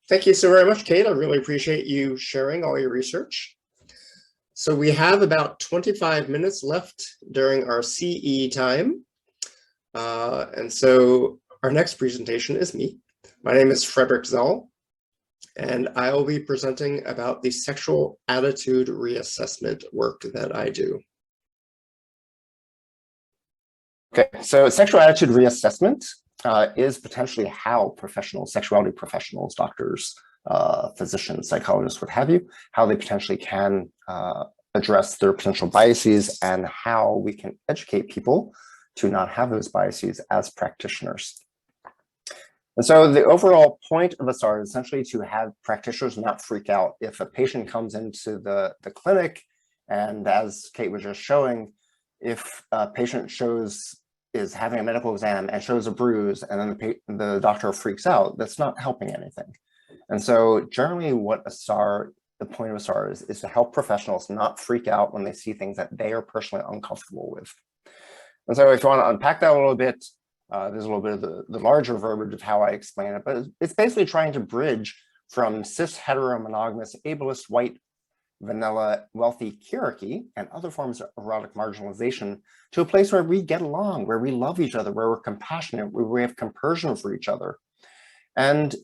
Thank you so very much, Kate. I really appreciate you sharing all your research. So we have about 25 minutes left during our CE time. And so our next presentation is me. My name is Fredrick Zal, and I will be presenting about the sexual attitude reassessment work that I do. Okay, so sexual attitude reassessment is potentially how sexuality professionals, doctors, physicians, psychologists, what have you, how they potentially can address their potential biases and how we can educate people to not have those biases as practitioners. And so the overall point of a SAR is essentially to have practitioners not freak out. If a patient comes into the clinic, and as Kate was just showing, if a patient is having a medical exam and shows a bruise, and then the doctor freaks out, that's not helping anything. And so generally what the point of a SAR is to help professionals not freak out when they see things that they are personally uncomfortable with. And so if you want to unpack that a little bit, there's a little bit of the larger verbiage of how I explain it, but it's basically trying to bridge from cis-hetero-monogamous-ableist, white, vanilla, wealthy kyriarchy and other forms of erotic marginalization to a place where we get along, where we love each other, where we're compassionate, where we have compersion for each other. And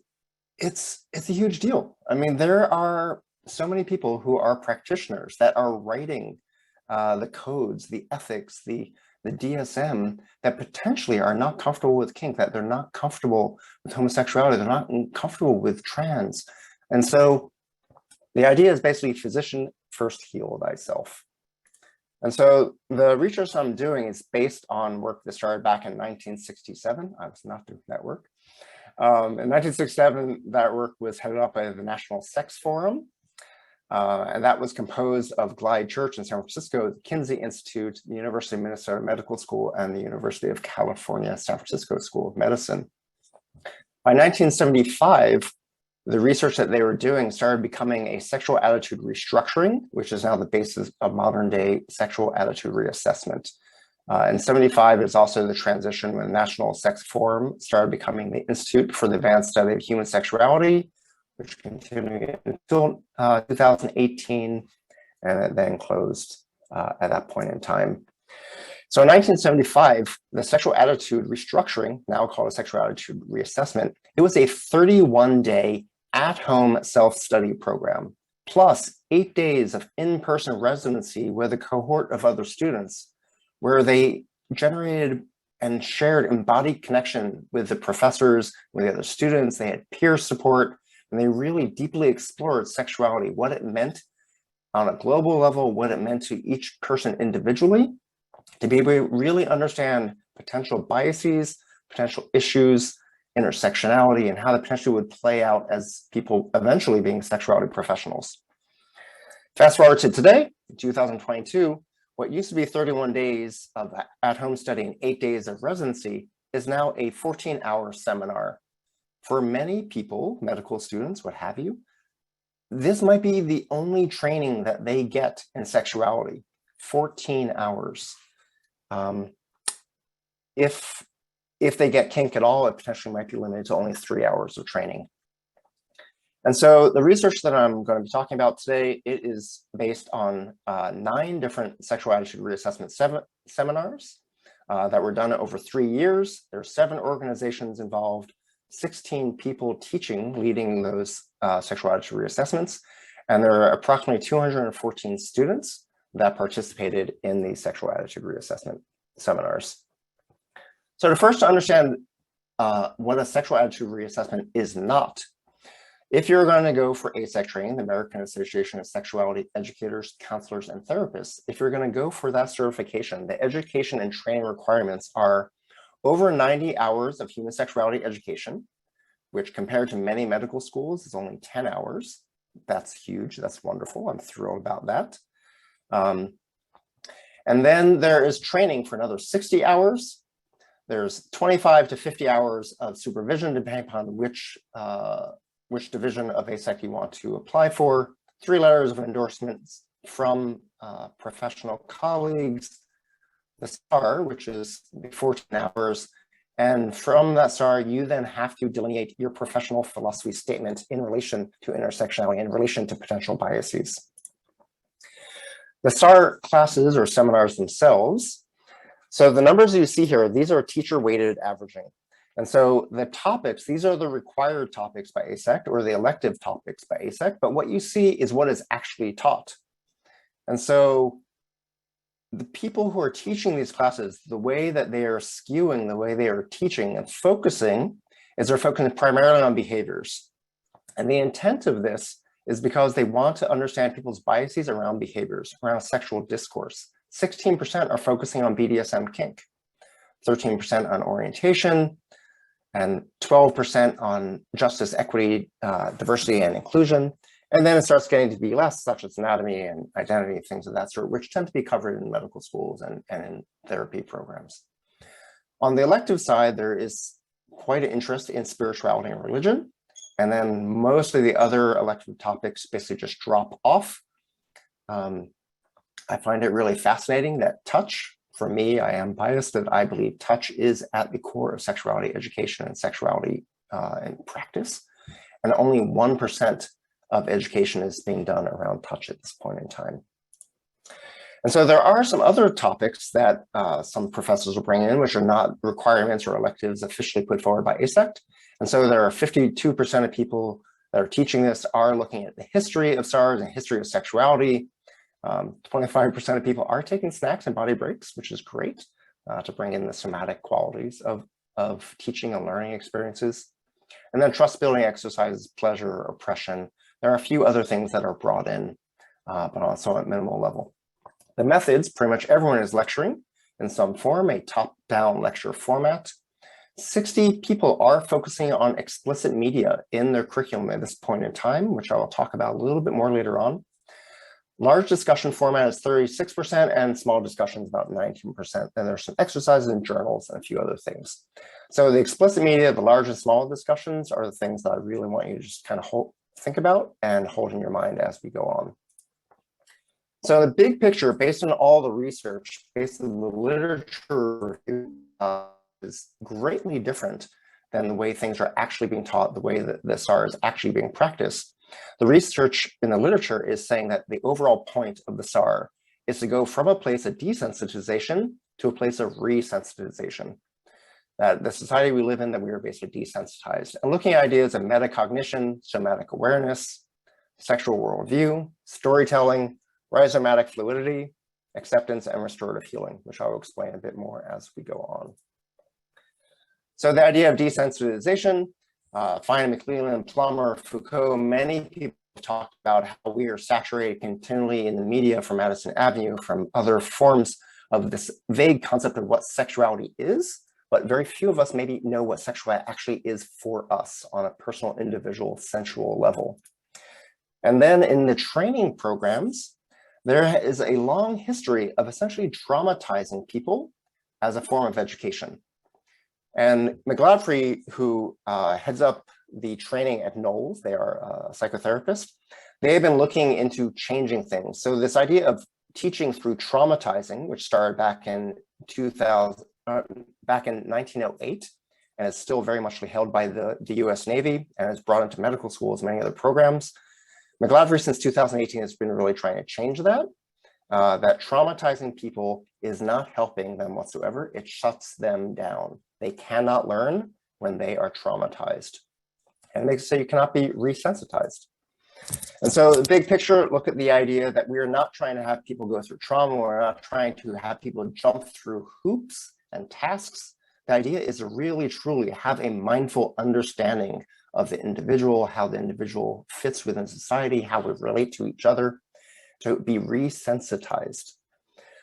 it's a huge deal. I mean, there are so many people who are practitioners that are writing the codes, the ethics, the DSM that potentially are not comfortable with kink, that they're not comfortable with homosexuality, they're not comfortable with trans. And so the idea is basically physician first heal thyself. And so the research I'm doing is based on work that started back in 1967. I was not doing that work. In 1967, that work was headed up by the National Sex Forum. And that was composed of Glide Church in San Francisco, the Kinsey Institute, the University of Minnesota Medical School, and the University of California, San Francisco School of Medicine. By 1975, the research that they were doing started becoming a sexual attitude restructuring, which is now the basis of modern day sexual attitude reassessment. And 75 is also the transition when the National Sex Forum started becoming the Institute for the Advanced Study of Human Sexuality, which continued until 2018, and it then closed at that point in time. So in 1975, the sexual attitude restructuring, now called a sexual attitude reassessment, it was a 31-day at-home self-study program, plus 8 days of in-person residency with a cohort of other students, where they generated and shared embodied connection with the professors, with the other students. They had peer support, and they really deeply explored sexuality, what it meant on a global level, what it meant to each person individually, to be able to really understand potential biases, potential issues, intersectionality, and how that potentially would play out as people eventually being sexuality professionals. Fast forward to today, 2022, what used to be 31 days of at-home study and 8 days of residency is now a 14-hour seminar. For many people, medical students, what have you, this might be the only training that they get in sexuality, 14 hours. If they get kink at all, it potentially might be limited to only 3 hours of training. And so the research that I'm going to be talking about today, it is based on 9 different sexual attitude reassessment seminars that were done over 3 years. There are 7 organizations involved, 16 people leading those sexual attitude reassessments, and there are approximately 214 students that participated in the sexual attitude reassessment seminars. So to first understand what a sexual attitude reassessment is not, if you're going to go for ASEC training, the American Association of Sexuality Educators, Counselors, and Therapists, if you're going to go for that certification, the education and training requirements are over 90 hours of human sexuality education, which compared to many medical schools is only 10 hours. That's huge. That's wonderful. I'm thrilled about that. And then there is training for another 60 hours. There's 25 to 50 hours of supervision, depending upon which division of ASEC you want to apply for. 3 letters of endorsements from professional colleagues. The SAR, which is 14 hours, And from that SAR, you then have to delineate your professional philosophy statement in relation to intersectionality, in relation to potential biases. The SAR classes or seminars themselves, so the numbers you see here, these are teacher-weighted averaging. And so the topics, these are the required topics by ASEC or the elective topics by ASEC, but what you see is what is actually taught. And so the people who are teaching these classes, the way that they are skewing, the way they are teaching and focusing is they're focusing primarily on behaviors. And the intent of this is because they want to understand people's biases around behaviors, around sexual discourse. 16% are focusing on BDSM kink, 13% on orientation, and 12% on justice, equity, diversity, and inclusion. And then it starts getting to be less, such as anatomy and identity, things of that sort, which tend to be covered in medical schools and in therapy programs. On the elective side, there is quite an interest in spirituality and religion. And then most of the other elective topics basically just drop off. I find it really fascinating that touch, for me, I am biased that I believe touch is at the core of sexuality education and sexuality and practice. And only 1% of education is being done around touch at this point in time. And so there are some other topics that some professors will bring in, which are not requirements or electives officially put forward by ASEC. And so there are 52% of people that are teaching this are looking at the history of SARS and history of sexuality. 25% of people are taking snacks and body breaks, which is great to bring in the somatic qualities of teaching and learning experiences. And then trust building exercises, pleasure, oppression. There are a few other things that are brought in, but also at minimal level. The methods, pretty much everyone is lecturing in some form, a top-down lecture format. 60 people are focusing on explicit media in their curriculum at this point in time, which I will talk about a little bit more later on. Large discussion format is 36% and small discussions about 19%. And there's some exercises and journals and a few other things. So the explicit media, the large and small discussions are the things that I really want you to just kind of think about and hold in your mind as we go on. So the big picture, based on all the research, based on the literature, is greatly different than the way things are actually being taught, the way that the SAR is actually being practiced. The research in the literature is saying that the overall point of the SAR is to go from a place of desensitization to a place of resensitization. That the society we live in, that we are basically desensitized. And looking at ideas of metacognition, somatic awareness, sexual worldview, storytelling, rhizomatic fluidity, acceptance, and restorative healing, which I will explain a bit more as we go on. So the idea of desensitization, Feynman, McClelland, Plummer, Foucault, many people talk about how we are saturated continually in the media from Madison Avenue, from other forms of this vague concept of what sexuality is, but very few of us maybe know what sexuality actually is for us on a personal, individual, sensual level. And then in the training programs, there is a long history of essentially traumatizing people as a form of education. And McGladfrey, who heads up the training at Knowles, they are a psychotherapist, they have been looking into changing things. So this idea of teaching through traumatizing, which started back in 1908, and is still very much held by the US Navy and is brought into medical schools, many other programs. McGladfrey, since 2018, has been really trying to change that. That traumatizing people is not helping them whatsoever. It shuts them down. They cannot learn when they are traumatized. And they say you cannot be resensitized. And so the big picture, look at the idea that we are not trying to have people go through trauma. We're not trying to have people jump through hoops and tasks. The idea is to really, truly have a mindful understanding of the individual, how the individual fits within society, how we relate to each other, to be resensitized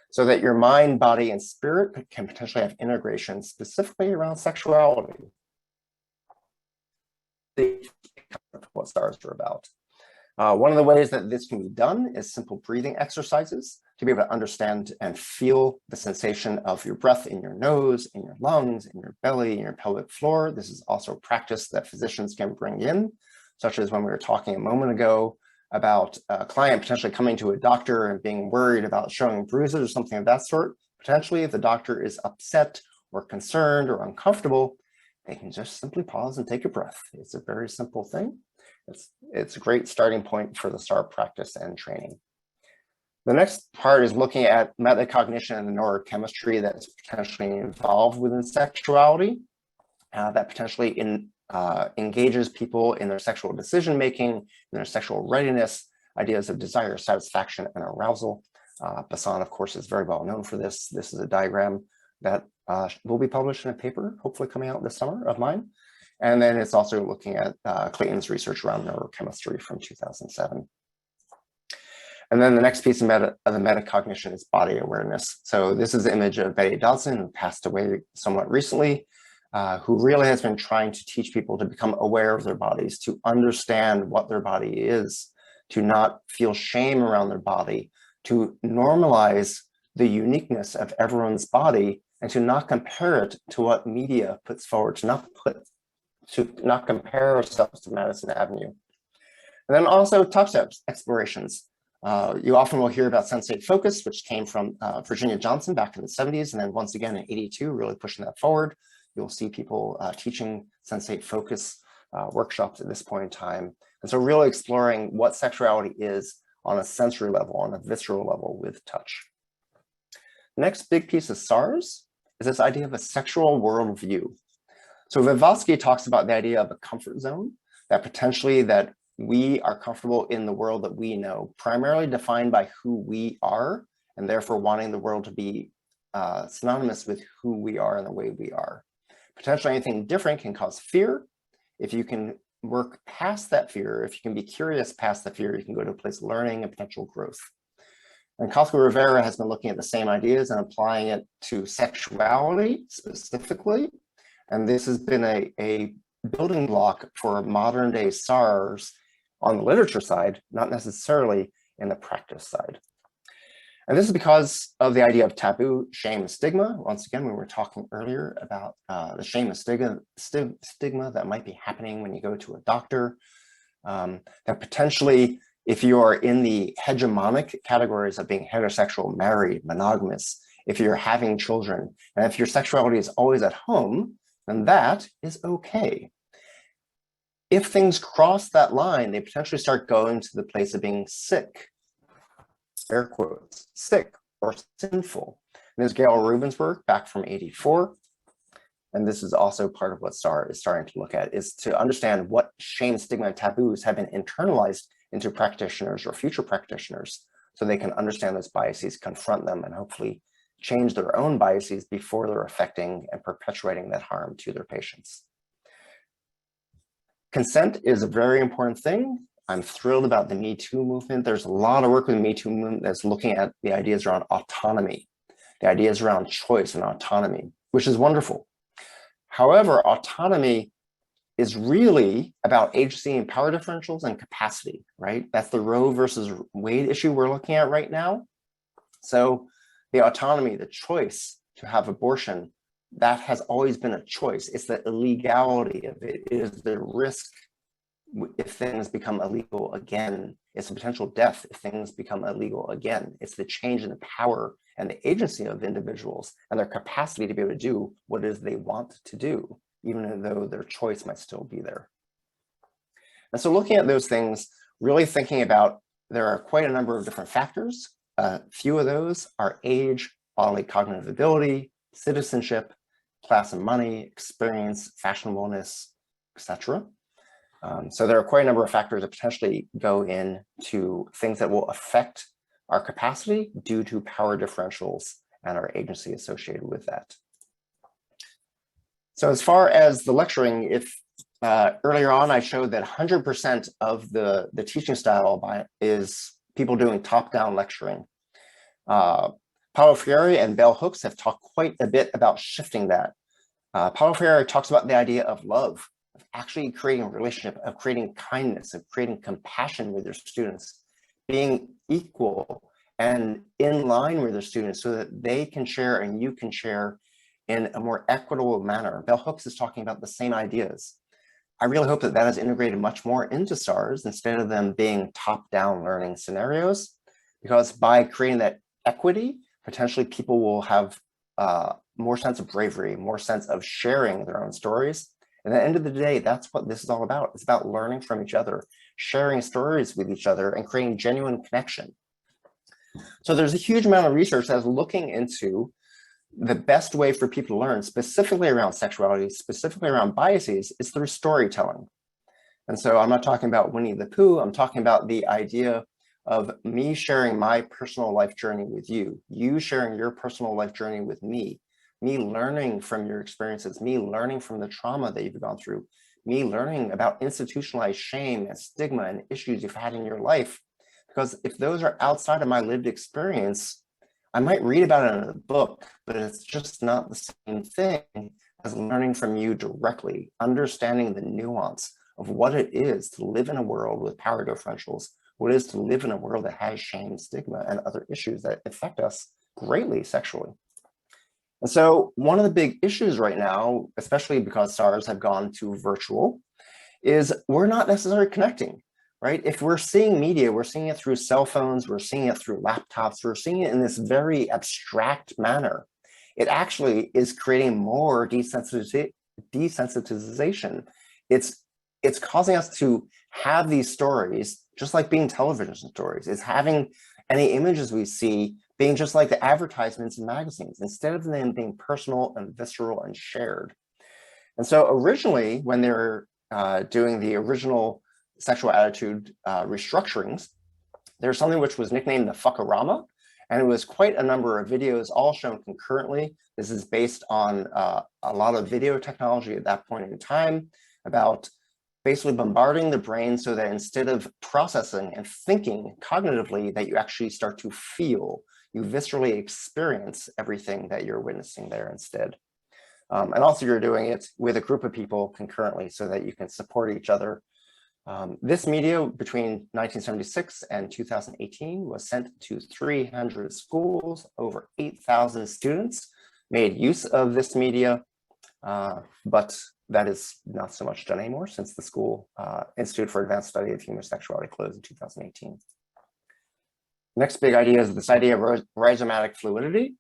so that your mind, body, and spirit can potentially have integration specifically around sexuality. What SARs are about. One of the ways that this can be done is simple breathing exercises to be able to understand and feel the sensation of your breath in your nose, in your lungs, in your belly, in your pelvic floor. This is also a practice that physicians can bring in, such as when we were talking a moment ago about a client potentially coming to a doctor and being worried about showing bruises or something of that sort. Potentially, if the doctor is upset or concerned or uncomfortable, they can just simply pause and take a breath. It's a very simple thing. It's a great starting point for the SAR practice and training. The next part is looking at metacognition and the neurochemistry that's potentially involved within sexuality, that potentially engages people in their sexual decision-making, in their sexual readiness, ideas of desire, satisfaction, and arousal. Bassan, of course, is very well known for this. This is a diagram that will be published in a paper, hopefully coming out this summer, of mine. And then it's also looking at Clayton's research around neurochemistry from 2007. And then the next piece of the metacognition is body awareness. So this is the image of Betty Dodson, who passed away somewhat recently, who really has been trying to teach people to become aware of their bodies, to understand what their body is, to not feel shame around their body, to normalize the uniqueness of everyone's body, and to not compare it to what media puts forward, to not compare ourselves to Madison Avenue. And then also top steps explorations. You often will hear about sensate focus, which came from Virginia Johnson back in the 70s, and then once again in 82, really pushing that forward. You'll see people teaching sensate focus workshops at this point in time. And so really exploring what sexuality is on a sensory level, on a visceral level with touch. The next big piece of SARS is this idea of a sexual worldview. So Vygotsky talks about the idea of a comfort zone, that potentially that we are comfortable in the world that we know, primarily defined by who we are, and therefore wanting the world to be synonymous with who we are and the way we are. Potentially anything different can cause fear. If you can work past that fear, if you can be curious past the fear, you can go to a place of learning and potential growth. And Cosco Rivera has been looking at the same ideas and applying it to sexuality specifically. And this has been a building block for modern day SARS on the literature side, not necessarily in the practice side. And this is because of the idea of taboo, shame, and stigma. Once again, we were talking earlier about the shame and stigma that might be happening when you go to a doctor. That potentially, if you are in the hegemonic categories of being heterosexual, married, monogamous, if you're having children, and if your sexuality is always at home, then that is okay. If things cross that line, they potentially start going to the place of being sick, air quotes, sick or sinful. And there's Gail Rubin's work back from '84. And this is also part of what SAR is starting to look at, is to understand what shame, stigma, and taboos have been internalized into practitioners or future practitioners, so they can understand those biases, confront them, and hopefully change their own biases before they're affecting and perpetuating that harm to their patients. Consent is a very important thing. I'm thrilled about the Me Too movement. There's a lot of work with the Me Too movement that's looking at the ideas around autonomy, the ideas around choice and autonomy, which is wonderful. However, autonomy is really about agency and power differentials and capacity, right? That's the Roe versus Wade issue we're looking at right now. So the autonomy, the choice to have abortion, that has always been a choice. It's the illegality of it. It is the risk if things become illegal again. It's the potential death if things become illegal again. It's the change in the power and the agency of individuals and their capacity to be able to do what it is they want to do, even though their choice might still be there. And so looking at those things, really thinking about, there are quite a number of different factors. A few of those are age, bodily cognitive ability, citizenship, class and money, experience, fashionableness, etc. So there are quite a number of factors that potentially go into things that will affect our capacity due to power differentials and our agency associated with that. So as far as the lecturing, if earlier on I showed that 100% of the teaching style is people doing top-down lecturing. Paulo Freire and Bell Hooks have talked quite a bit about shifting that. Paulo Freire talks about the idea of love, of actually creating a relationship, of creating kindness, of creating compassion with their students, being equal and in line with their students so that they can share and you can share in a more equitable manner. Bell Hooks is talking about the same ideas. I really hope that that is integrated much more into SARS instead of them being top-down learning scenarios, because by creating that equity, potentially people will have more sense of bravery, more sense of sharing their own stories. And at the end of the day, that's what this is all about. It's about learning from each other, sharing stories with each other, and creating genuine connection. So there's a huge amount of research that's looking into the best way for people to learn, specifically around sexuality, specifically around biases, is through storytelling. And so I'm not talking about Winnie the Pooh, I'm talking about the idea of me sharing my personal life journey with you, you sharing your personal life journey with me learning from your experiences, me learning from the trauma that you've gone through, me learning about institutionalized shame and stigma and issues you've had in your life. Because if those are outside of my lived experience, I might read about it in a book, but it's just not the same thing as learning from you directly, understanding the nuance of what it is to live in a world with power differentials, what it is to live in a world that has shame, stigma, and other issues that affect us greatly sexually. And so one of the big issues right now, especially because SARs have gone to virtual, is we're not necessarily connecting, right? If we're seeing media, we're seeing it through cell phones, we're seeing it through laptops, we're seeing it in this very abstract manner. It actually is creating more desensitization. It's causing us to have these stories, just like being television stories. It's having any images we see being just like the advertisements in magazines, instead of them being personal and visceral and shared. And so originally, when they were doing the original sexual attitude restructurings, there's something which was nicknamed the fuckorama, and it was quite a number of videos all shown concurrently. This is based on a lot of video technology at that point in time about basically bombarding the brain so that instead of processing and thinking cognitively, that you actually start to feel, you viscerally experience everything that you're witnessing there instead. And also you're doing it with a group of people concurrently so that you can support each other. This media between 1976 and 2018 was sent to 300 schools. Over 8,000 students made use of this media, but that is not so much done anymore since the school Institute for Advanced Study of Human Sexuality closed in 2018. Next big idea is this idea of rhizomatic fluidity.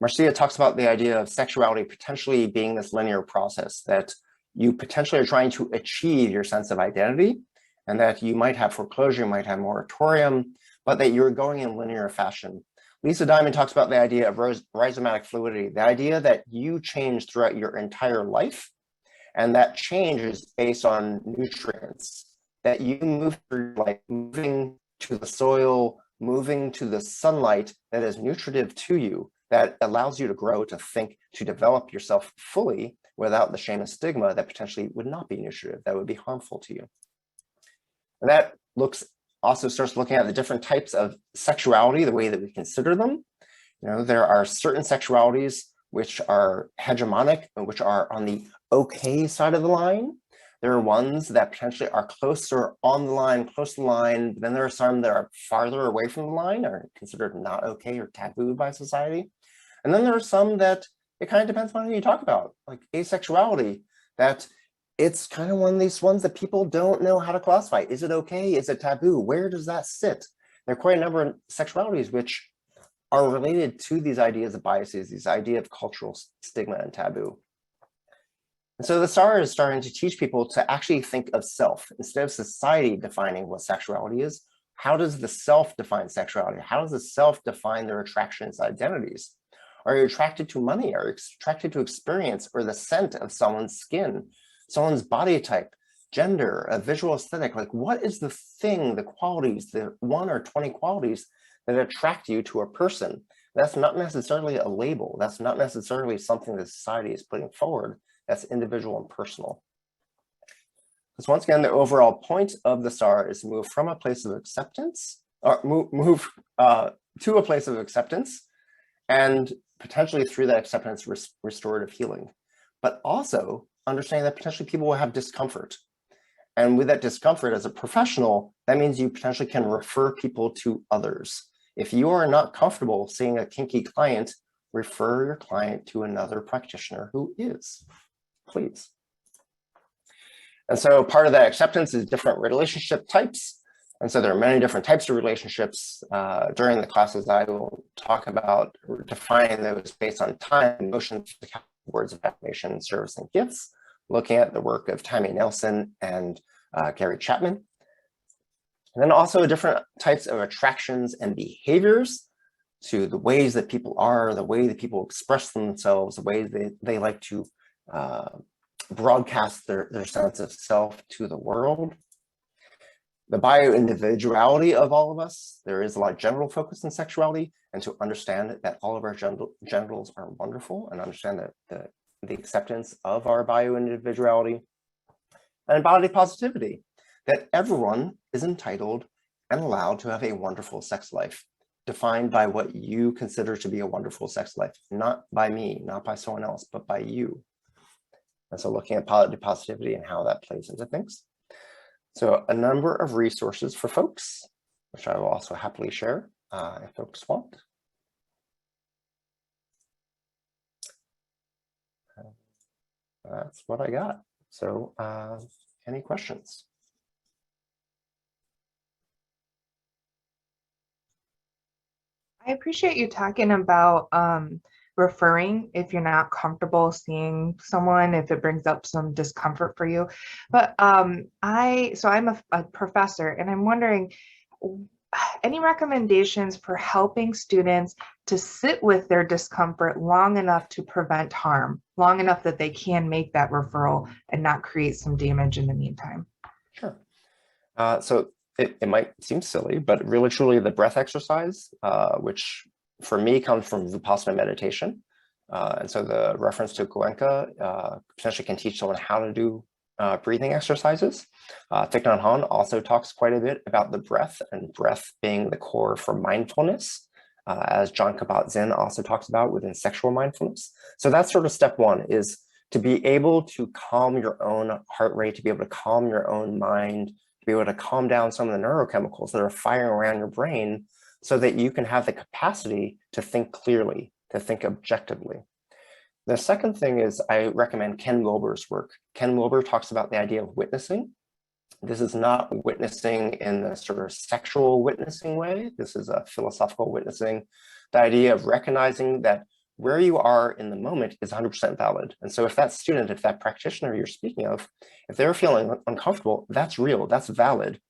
Marcia talks about the idea of sexuality potentially being this linear process, that you potentially are trying to achieve your sense of identity, and that you might have foreclosure, you might have moratorium, but that you're going in linear fashion. Lisa Diamond talks about the idea of rhizomatic fluidity, the idea that you change throughout your entire life, and that change is based on nutrients, that you move through, like moving to the soil, moving to the sunlight that is nutritive to you, that allows you to grow, to think, to develop yourself fully without the shame and stigma that potentially would not be nutritive, that would be harmful to you. And that also starts looking at the different types of sexuality, the way that we consider them. You know, there are certain sexualities which are hegemonic and which are on the okay side of the line. There are ones that potentially are closer on the line, close to the line. Then there are some that are farther away from the line, are considered not okay or taboo by society. And then there are some that it kind of depends on who you talk about, like asexuality, that it's kind of one of these ones that people don't know how to classify. Is it okay? Is it taboo? Where does that sit? There are quite a number of sexualities which are related to these ideas of biases, these idea of cultural stigma and taboo. And so the SAR is starting to teach people to actually think of self. Instead of society defining what sexuality is, how does the self define sexuality? How does the self define their attractions, identities? Are you attracted to money? Are you attracted to experience or the scent of someone's skin, someone's body type, gender, a visual aesthetic? Like, what is the thing, the qualities, the 1 or 20 qualities that attract you to a person? That's not necessarily a label. That's not necessarily something that society is putting forward. That's individual and personal. Because once again, the overall point of the SAR is to move from a place of acceptance, or move to a place of acceptance, and potentially through that acceptance, restorative healing. But also understanding that potentially people will have discomfort. And with that discomfort as a professional, that means you potentially can refer people to others. If you are not comfortable seeing a kinky client, refer your client to another practitioner who is, please. And so part of that acceptance is different relationship types. And so there are many different types of relationships. During the classes, I will talk about defining those based on time, emotions, words of affirmation, service, and gifts, looking at the work of Tammy Nelson and Gary Chapman. And then also different types of attractions and behaviors, to the ways that people are, the way that people express themselves, the ways they like to broadcast their sense of self to the world. The bio-individuality of all of us. There is a lot of genital focus in sexuality, and to understand that all of our genitals are wonderful, and understand that the acceptance of our bio-individuality. And body positivity, that everyone is entitled and allowed to have a wonderful sex life, defined by what you consider to be a wonderful sex life, not by me, not by someone else, but by you. And so looking at body positivity and how that plays into things. So a number of resources for folks, which I will also happily share if folks want. That's what I got. So any questions? I appreciate you talking about referring if you're not comfortable seeing someone, if it brings up some discomfort for you. But I'm a professor, and I'm wondering, any recommendations for helping students to sit with their discomfort long enough to prevent harm, long enough that they can make that referral and not create some damage in the meantime? Sure. So it might seem silly, but really truly the breath exercise, which for me comes from Vipassana meditation. And so the reference to Goenka potentially can teach someone how to do breathing exercises. Thich Nhat Hanh also talks quite a bit about the breath, and breath being the core for mindfulness, as John Kabat-Zinn also talks about within sexual mindfulness. So that's sort of step one, is to be able to calm your own heart rate, to be able to calm your own mind, to be able to calm down some of the neurochemicals that are firing around your brain, so that you can have the capacity to think clearly, to think objectively. The second thing is I recommend Ken Wilber's work. Ken Wilber talks about the idea of witnessing. This is not witnessing in the sort of sexual witnessing way. This is a philosophical witnessing. The idea of recognizing that where you are in the moment is 100% valid. And so if that student, if that practitioner you're speaking of, if they're feeling uncomfortable, that's real, that's valid.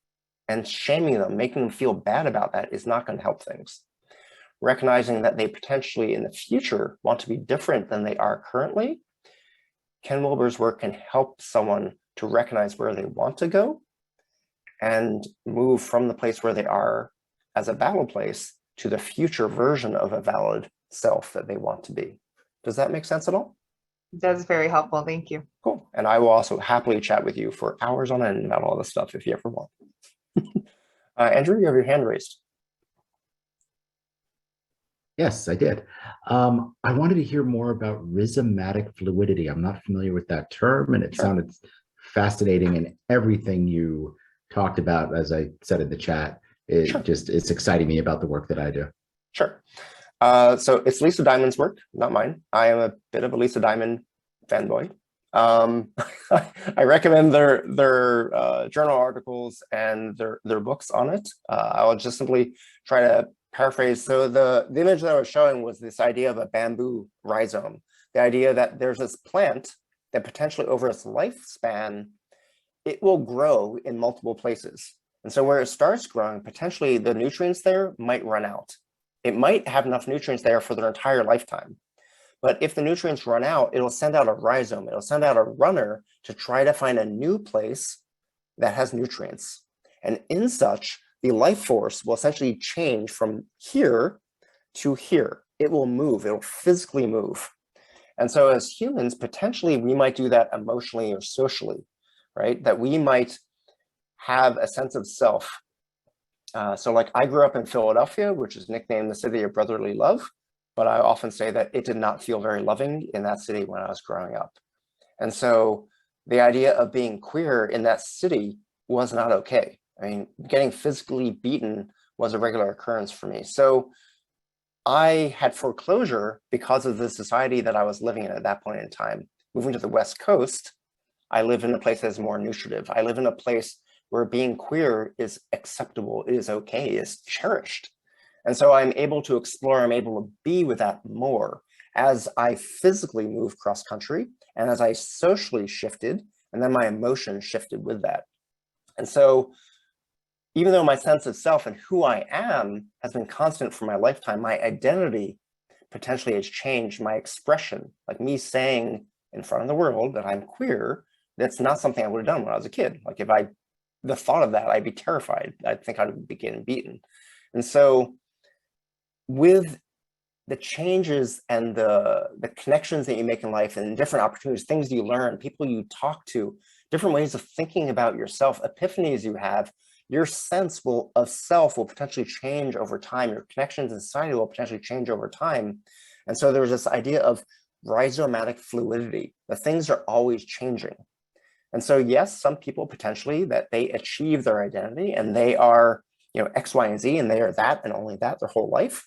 And shaming them, making them feel bad about that is not going to help things. Recognizing that they potentially in the future want to be different than they are currently, Ken Wilber's work can help someone to recognize where they want to go and move from the place where they are as a valid place to the future version of a valid self that they want to be. Does that make sense at all? That's very helpful. Thank you. Cool. And I will also happily chat with you for hours on end about all this stuff if you ever want. Andrew, you have your hand raised. Yes, I did. I wanted to hear more about rhizomatic fluidity. I'm not familiar with that term, and it sounded fascinating, and everything you talked about, as I said in the chat, it's exciting me about the work that I do. Sure. So it's Lisa Diamond's work, not mine. I am a bit of a Lisa Diamond fanboy. I recommend their journal articles and their books on it. I'll just simply try to paraphrase. So the image that I was showing was this idea of a bamboo rhizome, the idea that there's this plant that potentially over its lifespan, it will grow in multiple places. And so where it starts growing, potentially the nutrients there might run out. It might have enough nutrients there for their entire lifetime. But if the nutrients run out, it'll send out a rhizome. It'll send out a runner to try to find a new place that has nutrients. And in such, the life force will essentially change from here to here. It will move, it'll physically move. And so as humans, potentially we might do that emotionally or socially, right? That we might have a sense of self. So like I grew up in Philadelphia, which is nicknamed the city of brotherly love. But I often say that it did not feel very loving in that city when I was growing up. And so the idea of being queer in that city was not okay. I mean, getting physically beaten was a regular occurrence for me. So I had foreclosure because of the society that I was living in at that point in time. Moving to the West Coast, I live in a place that is more nutritive. I live in a place where being queer is acceptable, it is okay, is cherished. And so I'm able to explore, I'm able to be with that more as I physically moved cross country and as I socially shifted, and then my emotions shifted with that. And so even though my sense of self and who I am has been constant for my lifetime, my identity potentially has changed. My expression, like me saying in front of the world that I'm queer, that's not something I would have done when I was a kid. Like if the thought of that, I'd be terrified. I'd think I'd be getting beaten. And so with the changes and the connections that you make in life and different opportunities, things you learn, people you talk to, different ways of thinking about yourself, epiphanies you have, your sense of self will potentially change over time. Your connections in society will potentially change over time. And so there's this idea of rhizomatic fluidity, that things are always changing. And so yes, some people potentially that they achieve their identity and they are, X, Y, and Z, and they are that and only that their whole life.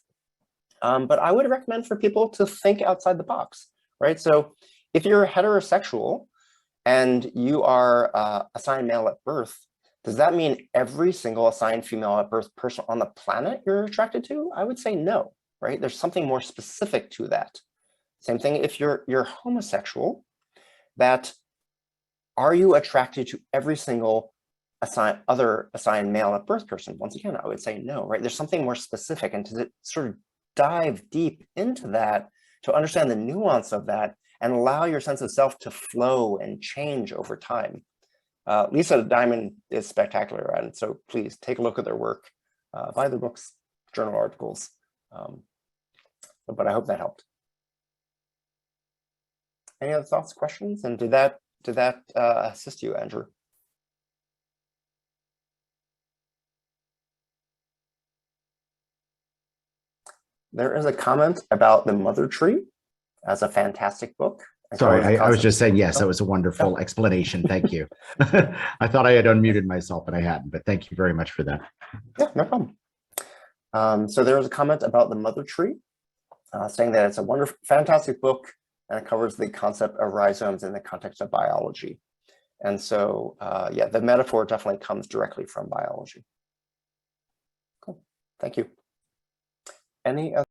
But I would recommend for people to think outside the box, right? So if you're heterosexual and you are assigned male at birth, does that mean every single assigned female at birth person on the planet you're attracted to? I would say no, right? There's something more specific to that. Same thing if you're homosexual, that are you attracted to every single other assigned male at birth person? Once again, I would say no, right? There's something more specific, and to sort of dive deep into that, to understand the nuance of that and allow your sense of self to flow and change over time. Lisa Diamond is spectacular at it, so please take a look at their work, buy their books, journal articles. But I hope that helped. Any other thoughts, questions? And did that assist you, Andrew? There is a comment about The Mother Tree as a fantastic book. Sorry, I was just saying, yes, that was a wonderful explanation. Thank you. I thought I had unmuted myself, but I hadn't, but thank you very much for that. Yeah, no problem. So there was a comment about The Mother Tree, saying that it's a wonderful, fantastic book, and it covers the concept of rhizomes in the context of biology. And so, yeah, the metaphor definitely comes directly from biology. Cool, thank you. Any other